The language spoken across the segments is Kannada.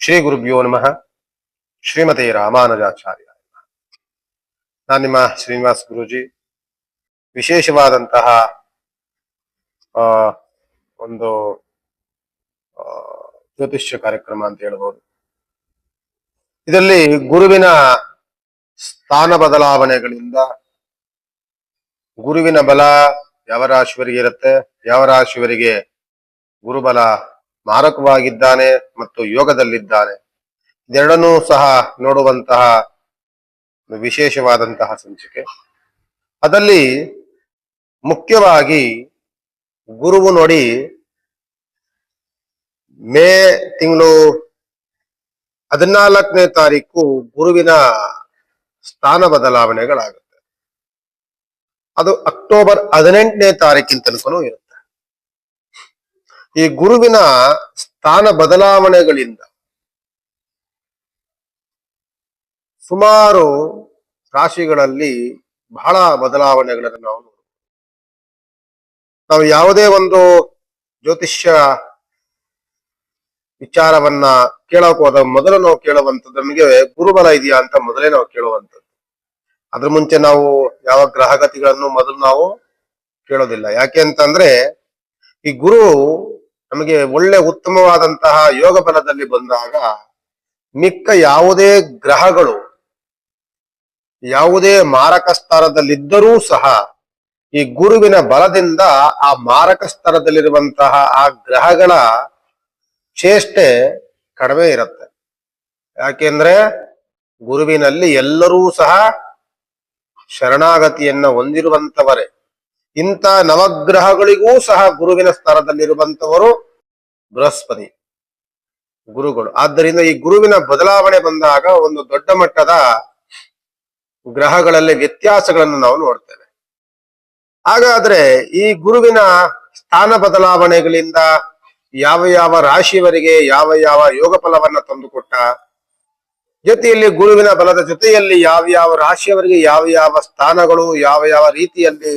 ಶ್ರೀ ಗುರುಭ್ಯೋ ನಮಃ. ಶ್ರೀಮತಿ ರಾಮಾನುಜಾಚಾರ್ಯ. ನಾನು ನಿಮ್ಮ ಶ್ರೀನಿವಾಸ್ ಗುರೂಜಿ. ವಿಶೇಷವಾದಂತಹ ಆ ಒಂದು ಆ, ಜ್ಯೋತಿಷ್ಯ ಕಾರ್ಯಕ್ರಮ ಅಂತ ಹೇಳ್ಬೋದು. ಇದರಲ್ಲಿ ಗುರುವಿನ ಸ್ಥಾನ ಬದಲಾವಣೆಗಳಿಂದ ಗುರುವಿನ ಬಲ ಯಾವ ರಾಶಿಯವರಿಗೆ ಇರುತ್ತೆ, ಯಾವ ರಾಶಿಯವರಿಗೆ ಗುರುಬಲ ಮಾರಕವಾಗಿದ್ದಾನೆ ಮತ್ತು ಯೋಗದಲ್ಲಿದ್ದಾನೆ, ಇದೆರಡನ್ನೂ ಸಹ ನೋಡುವಂತಹ ವಿಶೇಷವಾದಂತಹ ಸಂಚಿಕೆ. ಅದರಲ್ಲಿ ಮುಖ್ಯವಾಗಿ ಗುರುವು ನೋಡಿ ಮೇ ತಿಂಗಳು 14ನೇ ತಾರೀಕು ಗುರುವಿನ ಸ್ಥಾನ ಬದಲಾವಣೆಗಳಾಗುತ್ತೆ. ಅದು ಅಕ್ಟೋಬರ್ 18ನೇ ತಾರೀಕಿನ ತನಕನೂ ಇರುತ್ತೆ. ಈ ಗುರುವಿನ ಸ್ಥಾನ ಬದಲಾವಣೆಗಳಿಂದ ಸುಮಾರು ರಾಶಿಗಳಲ್ಲಿ ಬಹಳ ಬದಲಾವಣೆಗಳನ್ನು ನಾವು ಯಾವುದೇ ಒಂದು ಜ್ಯೋತಿಷ್ಯ ವಿಚಾರವನ್ನ ಕೇಳೋಕೆ ಹೋದ ಮೊದಲು ನಾವು ಕೇಳುವಂಥದ್ದು ನಮಗೆ ಗುರುಬಲ ಇದೆಯಾ ಅಂತ ಮೊದಲೇ ನಾವು ಕೇಳುವಂಥದ್ದು. ಅದ್ರ ಮುಂಚೆ ನಾವು ಯಾವ ಗ್ರಹಗತಿಗಳನ್ನು ಮೊದಲು ನಾವು ಕೇಳೋದಿಲ್ಲ. ಯಾಕೆ ಅಂತಂದ್ರೆ ಈ ಗುರು ನಮಗೆ ಒಳ್ಳೆ ಉತ್ತಮವಾದಂತಹ ಯೋಗ ಬಲದಲ್ಲಿ ಬಂದಾಗ ಮಿಕ್ಕ ಯಾವುದೇ ಗ್ರಹಗಳು ಯಾವುದೇ ಮಾರಕ ಸ್ತರದಲ್ಲಿದ್ದರೂ ಸಹ ಈ ಗುರುವಿನ ಬಲದಿಂದ ಆ ಮಾರಕ ಸ್ತರದಲ್ಲಿರುವಂತಹ ಆ ಗ್ರಹಗಳ ಚೇಷ್ಟೆ ಕಡಿಮೆ ಇರುತ್ತೆ. ಯಾಕೆಂದ್ರೆ ಗುರುವಿನಲ್ಲಿ ಎಲ್ಲರೂ ಸಹ ಶರಣಾಗತಿಯನ್ನ ಹೊಂದಿರುವಂತವರೇ. ಇಂಥ ನವಗ್ರಹಗಳಿಗೂ ಸಹ ಗುರುವಿನ ಸ್ತರದಲ್ಲಿರುವಂತವರು ಬೃಹಸ್ಪತಿ ಗುರುಗಳು. ಆದ್ದರಿಂದ ಈ ಗುರುವಿನ ಬದಲಾವಣೆ ಬಂದಾಗ ಒಂದು ದೊಡ್ಡ ಮಟ್ಟದ ಗ್ರಹಗಳಲ್ಲಿ ವ್ಯತ್ಯಾಸಗಳನ್ನು ನಾವು ನೋಡ್ತೇವೆ. ಹಾಗಾದ್ರೆ ಈ ಗುರುವಿನ ಸ್ಥಾನ ಬದಲಾವಣೆಗಳಿಂದ ಯಾವ ಯಾವ ರಾಶಿಯವರಿಗೆ ಯಾವ ಯಾವ ಯೋಗ ಫಲವನ್ನ ತಂದುಕೊಟ್ಟ, ಜೊತೆಯಲ್ಲಿ ಗುರುವಿನ ಬಲದ ಜೊತೆಯಲ್ಲಿ ಯಾವ ಯಾವ ರಾಶಿಯವರಿಗೆ ಯಾವ ಯಾವ ಸ್ಥಾನಗಳು ಯಾವ ಯಾವ ರೀತಿಯಲ್ಲಿ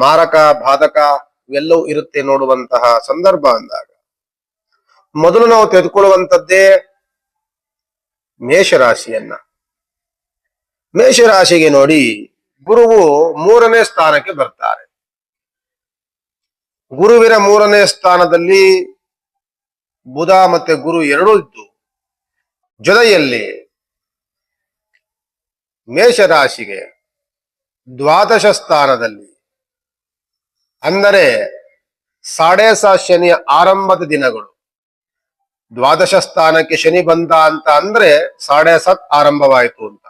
ಮಾರಕ ಬಾಧಕ ಇವೆಲ್ಲವೂ ಇರುತ್ತೆ ನೋಡುವಂತಹ ಸಂದರ್ಭ ಅಂದಾಗ ಮೊದಲು ನಾವು ತೆಗೆದುಕೊಳ್ಳುವಂಥದ್ದೇ ಮೇಷರಾಶಿಯನ್ನ. ಮೇಷರಾಶಿಗೆ ನೋಡಿ ಗುರುವು 3ನೇ ಸ್ಥಾನಕ್ಕೆ ಬರ್ತಾರೆ. ಗುರುವಿನ 3ನೇ ಸ್ಥಾನದಲ್ಲಿ ಬುಧ ಮತ್ತೆ ಗುರು ಎರಡೂ ಇದ್ದು, ಜೊತೆಯಲ್ಲಿ ಮೇಷರಾಶಿಗೆ ದ್ವಾದಶ ಸ್ಥಾನದಲ್ಲಿ ಅಂದರೆ 7.5 ಶನಿಯ ಆರಂಭದ ದಿನಗಳು. ದ್ವಾದಶ ಸ್ಥಾನಕ್ಕೆ ಶನಿ ಬಂದ ಅಂತ ಅಂದ್ರೆ 7.5 ಆರಂಭವಾಯಿತು ಅಂತ.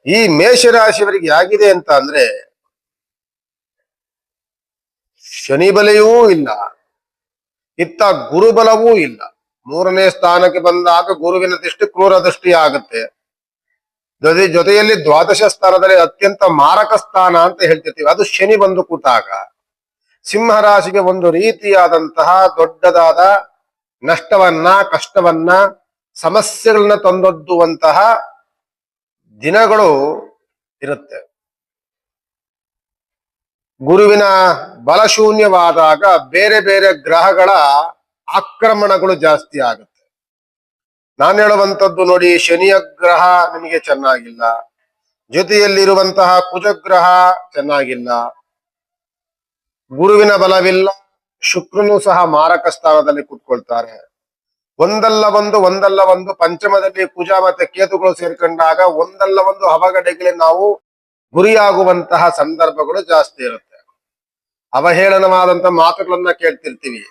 ಈ ಮೇಷರಾಶಿಯವರಿಗೆ ಆಗಿದೆ ಅಂತ ಅಂದ್ರೆ ಶನಿ ಬಲೆಯೂ ಇಲ್ಲ, ಇತ್ತ ಗುರುಬಲವೂ ಇಲ್ಲ. 3ನೇ ಸ್ಥಾನಕ್ಕೆ ಬಂದಾಗ ಗುರುವಿನ ದೃಷ್ಟಿ ಕ್ರೂರ ದೃಷ್ಟಿ ಆಗುತ್ತೆ. ಜೊತೆಯಲ್ಲಿ ದ್ವಾದಶ ಸ್ಥಾನದಲ್ಲಿ ಅತ್ಯಂತ ಮಾರಕ ಸ್ಥಾನ ಅಂತ ಹೇಳ್ತಿರ್ತೀವಿ, ಅದು ಶನಿ ಬಂದು ಕೂತಾಗ ಸಿಂಹರಾಶಿಗೆ ಒಂದು ರೀತಿಯಾದಂತಹ ದೊಡ್ಡದಾದ ನಷ್ಟವನ್ನ ಕಷ್ಟವನ್ನ ಸಮಸ್ಯೆಗಳನ್ನ ತಂದೊಡ್ಡುವಂತಹ ದಿನಗಳು ಇರುತ್ತೆ. ಗುರುವಿನ ಬಲಶೂನ್ಯವಾದಾಗ ಬೇರೆ ಬೇರೆ ಗ್ರಹಗಳ ಆಕ್ರಮಣಗಳು ಜಾಸ್ತಿ ಆಗುತ್ತೆ. ನಾನು ಹೇಳುವಂಥದ್ದು ನೋಡಿ, ಶನಿಯ ಗ್ರಹ ನಿಮಗೆ ಚೆನ್ನಾಗಿಲ್ಲ, ಜೊತೆಯಲ್ಲಿರುವಂತಹ ಕುಜಗ್ರಹ ಚೆನ್ನಾಗಿಲ್ಲ, ಗುರುವಿನ ಬಲವಿಲ್ಲ, ಶುಕ್ರನು ಸಹ ಮಾರಕ ಸ್ಥಾನದಲ್ಲಿ ಕೂತ್ಕೊಳ್ತಾರೆ. ಒಂದಲ್ಲ ಒಂದು ಪಂಚಮದಲ್ಲಿ ಕುಜ ಮತ್ತೆ ಕೇತುಗಳು ಸೇರ್ಕೊಂಡಾಗ ಒಂದಲ್ಲ ಒಂದು ಅವಘಡಗಳಿಗೆ ನಾವು ಗುರಿಯಾಗುವಂತಹ ಸಂದರ್ಭಗಳು ಜಾಸ್ತಿ ಇರುತ್ತೆ. ಅವಹೇಳನವಾದಂತ ಮಾತುಗಳನ್ನ ಕೇಳ್ತಿರ್ತೀವಿ,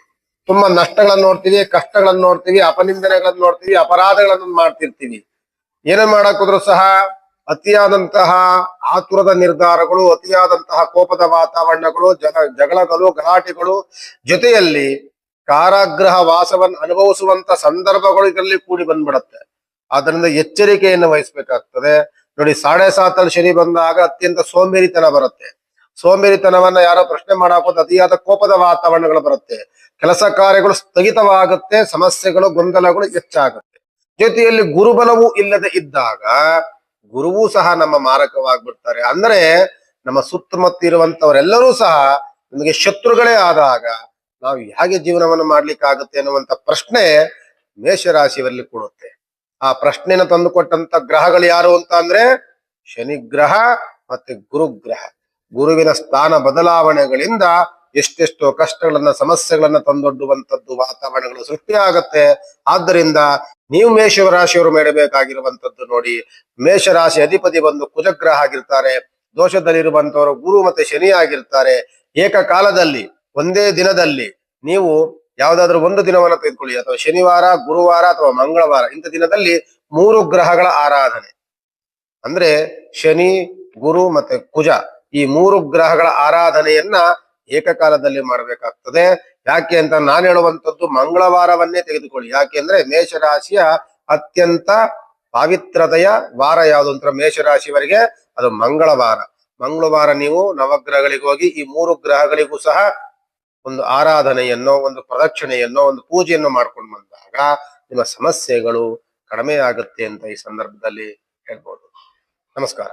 ತುಂಬಾ ನಷ್ಟಗಳನ್ನು ನೋಡ್ತೀವಿ, ಕಷ್ಟಗಳನ್ನು ನೋಡ್ತೀವಿ, ಅಪನಿಂದನೆಗಳನ್ನು ನೋಡ್ತೀವಿ, ಅಪರಾಧಗಳನ್ನು ಮಾಡ್ತಿರ್ತೀವಿ. ಏನೇ ಮಾಡಕ್ಕೋದ್ರೂ ಸಹ ಅತಿಯಾದಂತಹ ಆತುರದ ನಿರ್ಧಾರಗಳು, ಅತಿಯಾದಂತಹ ಕೋಪದ ವಾತಾವರಣಗಳು, ಜಗಳಗಳು, ಗಲಾಟೆಗಳು, ಜೊತೆಯಲ್ಲಿ ಕಾರಾಗೃಹ ವಾಸವನ್ನು ಅನುಭವಿಸುವಂತ ಸಂದರ್ಭಗಳು ಇದರಲ್ಲಿ ಕೂಡಿ ಬಂದ್ಬಿಡತ್ತೆ. ಆದ್ರಿಂದ ಎಚ್ಚರಿಕೆಯನ್ನು ವಹಿಸ್ಬೇಕಾಗ್ತದೆ. ನೋಡಿ, 7.5 ಶನಿ ಬಂದಾಗ ಅತ್ಯಂತ ಸೋಂಬೇರಿತನ ಬರುತ್ತೆ. ಸೋಂಬೇರಿತನವನ್ನ ಯಾರೋ ಪ್ರಶ್ನೆ ಮಾಡಾಕೋದು ಅತಿಯಾದ ಕೋಪದ ವಾತಾವರಣಗಳು ಬರುತ್ತೆ. ಕೆಲಸ ಕಾರ್ಯಗಳು ಸ್ಥಗಿತವಾಗುತ್ತೆ, ಸಮಸ್ಯೆಗಳು ಗೊಂದಲಗಳು ಹೆಚ್ಚಾಗುತ್ತೆ. ಜೊತೆಯಲ್ಲಿ ಗುರುಬಲವೂ ಇಲ್ಲದೆ ಇದ್ದಾಗ ಗುರುವೂ ಸಹ ನಮ್ಮ ಮಾರಕವಾಗ್ಬಿಡ್ತಾರೆ. ಅಂದ್ರೆ ನಮ್ಮ ಸುತ್ತಮುತ್ತ ಇರುವಂತವರೆಲ್ಲರೂ ಸಹ ನಮಗೆ ಶತ್ರುಗಳೇ ಆದಾಗ ನಾವು ಹೇಗೆ ಜೀವನವನ್ನು ಮಾಡ್ಲಿಕ್ಕಾಗುತ್ತೆ ಅನ್ನುವಂತ ಪ್ರಶ್ನೆ ಮೇಷರಾಶಿಯವರಲ್ಲಿ ಕೊಡುತ್ತೆ. ಆ ಪ್ರಶ್ನೆನ ತಂದುಕೊಟ್ಟಂತ ಗ್ರಹಗಳು ಯಾರು ಅಂತ ಅಂದ್ರೆ ಶನಿ ಗ್ರಹ ಮತ್ತೆ ಗುರುಗ್ರಹ. ಗುರುವಿನ ಸ್ಥಾನ ಬದಲಾವಣೆಗಳಿಂದ ಎಷ್ಟೆಷ್ಟೋ ಕಷ್ಟಗಳನ್ನ ಸಮಸ್ಯೆಗಳನ್ನ ತಂದೊಡ್ಡುವಂತದ್ದು ವಾತಾವರಣಗಳು ಸೃಷ್ಟಿಯಾಗತ್ತೆ. ಆದ್ದರಿಂದ ನೀವು ಮೇಷರಾಶಿಯವರು ಮಾಡಬೇಕಾಗಿರುವಂತದ್ದು ನೋಡಿ, ಮೇಷರಾಶಿ ಅಧಿಪತಿ ಬಂದು ಕುಜಗ್ರಹ ಆಗಿರ್ತಾರೆ, ದೋಷದಲ್ಲಿರುವಂತವರು ಗುರು ಮತ್ತೆ ಶನಿ ಆಗಿರ್ತಾರೆ. ಏಕಕಾಲದಲ್ಲಿ ಒಂದೇ ದಿನದಲ್ಲಿ ನೀವು ಯಾವ್ದಾದ್ರು ಒಂದು ದಿನವನ್ನು ತೆಗೆದುಕೊಳ್ಳಿ, ಅಥವಾ ಶನಿವಾರ, ಗುರುವಾರ ಅಥವಾ ಮಂಗಳವಾರ, ಇಂಥ ದಿನದಲ್ಲಿ 3 ಗ್ರಹಗಳ ಆರಾಧನೆ ಅಂದ್ರೆ ಶನಿ, ಗುರು ಮತ್ತೆ ಕುಜ, ಈ 3 ಗ್ರಹಗಳ ಆರಾಧನೆಯನ್ನ ಏಕಕಾಲದಲ್ಲಿ ಮಾಡಬೇಕಾಗ್ತದೆ. ಯಾಕೆ ಅಂತ ನಾನು ಹೇಳುವಂತದ್ದು ಮಂಗಳವಾರವನ್ನೇ ತೆಗೆದುಕೊಳ್ಳಿ. ಯಾಕೆ ಅಂದ್ರೆ ಮೇಷರಾಶಿಯ ಅತ್ಯಂತ ಪಾವಿತ್ರತೆಯ ವಾರ ಯಾವುದು ಅಂತ ಮೇಷರಾಶಿಯವರಿಗೆ ಅದು ಮಂಗಳವಾರ. ಮಂಗಳವಾರ ನೀವು ನವಗ್ರಹಗಳಿಗೆ ಹೋಗಿ ಈ 3 ಗ್ರಹಗಳಿಗೂ ಸಹ ಒಂದು ಆರಾಧನೆಯನ್ನೋ, ಒಂದು ಪ್ರದಕ್ಷಿಣೆಯನ್ನೋ, ಒಂದು ಪೂಜೆಯನ್ನು ಮಾಡ್ಕೊಂಡು ಬಂದಾಗ ನಿಮ್ಮ ಸಮಸ್ಯೆಗಳು ಕಡಿಮೆ ಆಗುತ್ತೆ ಅಂತ ಈ ಸಂದರ್ಭದಲ್ಲಿ ಹೇಳ್ಬೋದು. ನಮಸ್ಕಾರ.